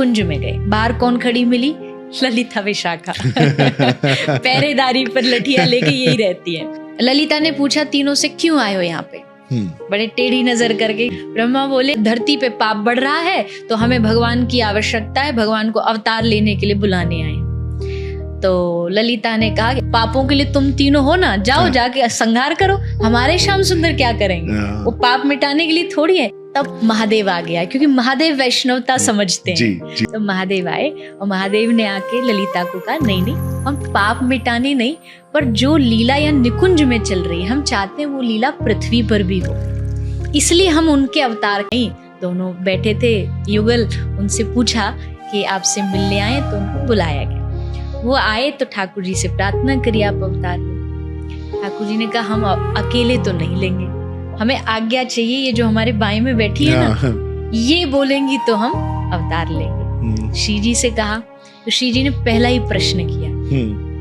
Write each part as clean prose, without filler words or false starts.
कुंज में गए। बाहर कौन खड़ी मिली? ललिता विशाखा पहरेदारी पर लठिया लेके यही रहती है। ललिता ने पूछा तीनों से, क्यों आए हो यहाँ पे? बड़े टेढ़ी नजर करके ब्रह्मा बोले, धरती पे पाप बढ़ रहा है तो हमें भगवान की आवश्यकता है, भगवान को अवतार लेने के लिए बुलाने आए। तो ललिता ने कहा कि पापों के लिए तुम तीनों हो ना, जाओ जाके संहार करो, हमारे श्याम सुंदर क्या करेंगे, वो पाप मिटाने के लिए थोड़ी है। तब महादेव आ गया, क्योंकि महादेव वैष्णवता समझते हैं। तो महादेव आए और महादेव ने आके ललिता को कहा, नहीं नहीं, हम पाप मिटाने नहीं, पर जो लीला या निकुंज में चल रही है हम चाहते हैं वो लीला पृथ्वी पर भी हो, इसलिए हम उनके अवतार नहीं। दोनों बैठे थे युगल, उनसे पूछा कि आपसे मिलने आए, तो उनको बुलाया गया। वो आए तो ठाकुर जी से प्रार्थना करी, आप अवतार लो। ठाकुर जी ने कहा, हम अकेले तो नहीं लेंगे, हमें आज्ञा चाहिए, ये जो हमारे बाएं में बैठी है ना, ये बोलेंगी तो हम अवतार लेंगे। श्री जी से कहा तो श्री जी ने पहला ही प्रश्न किया,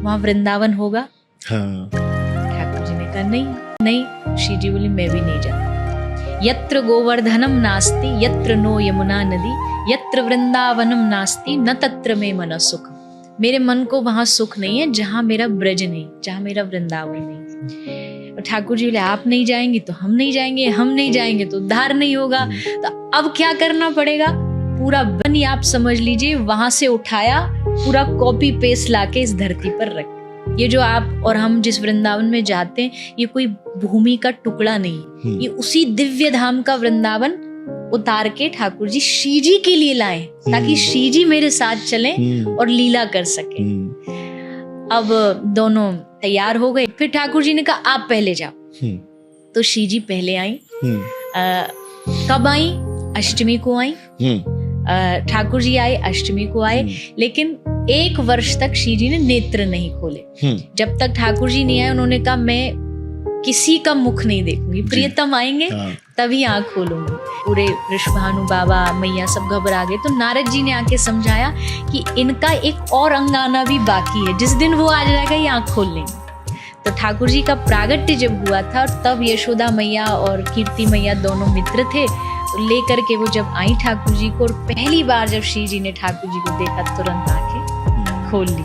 वहां वृंदावन होगा? ठाकुर जी ने कहा नहीं। श्री जी बोली, मैं भी नहीं जाता। यत्र गोवर्धनम नास्ति यत्र नो यमुना नदी यत्र वृंदावनम नास्ति न तत्र में मन सुख। मेरे मन को वहां सुख नहीं है जहां मेरा ब्रज नहीं, जहां मेरा वृंदावन नहीं। ठाकुर जी बोले, आप नहीं जाएंगे तो हम नहीं जाएंगे, हम नहीं जाएंगे तो उद्धार नहीं होगा। तो अब क्या करना पड़ेगा? पूरा वन ही आप समझ लीजिए, वहां से उठाया, पूरा कॉपी पेस्ट लाके इस धरती पर रख। ये जो आप और हम जिस वृंदावन में जाते हैं, ये कोई भूमि का टुकड़ा नहीं, ये उसी दिव्य धाम का वृंदावन उतार के ठाकुर जी श्री जी के लिए लाए, ताकि श्री जी मेरे साथ चलें और लीला कर सके। अब दोनों तैयार हो गए। फिर ठाकुर जी ने कहा, आप पहले जाओ। तो श्री जी पहले आई। कब आई? अष्टमी को आई। ठाकुर जी आए, अष्टमी को आए, लेकिन 1 वर्ष तक श्री जी ने नेत्र नहीं खोले। जब तक ठाकुर जी नहीं आए, उन्होंने कहा, मैं किसी का मुख नहीं देखूंगी, प्रियतम आएंगे तभी आंख खोलूंगी। पूरे ऋषभानु बाबा मैया सब घबरा गए। तो नारद जी ने आके समझाया कि इनका एक और अंग आना भी बाकी है, जिस दिन वो आ जाएगा ये आंख खोल लेंगे। तो ठाकुर जी का प्रागट्य जब हुआ था, तब यशोदा मैया और कीर्ति मैया दोनों मित्र थे, तो लेकर के वो जब आई ठाकुर जी को, और पहली बार जब श्री जी ने ठाकुर जी को देखा, तुरंत आंखें खोल ली।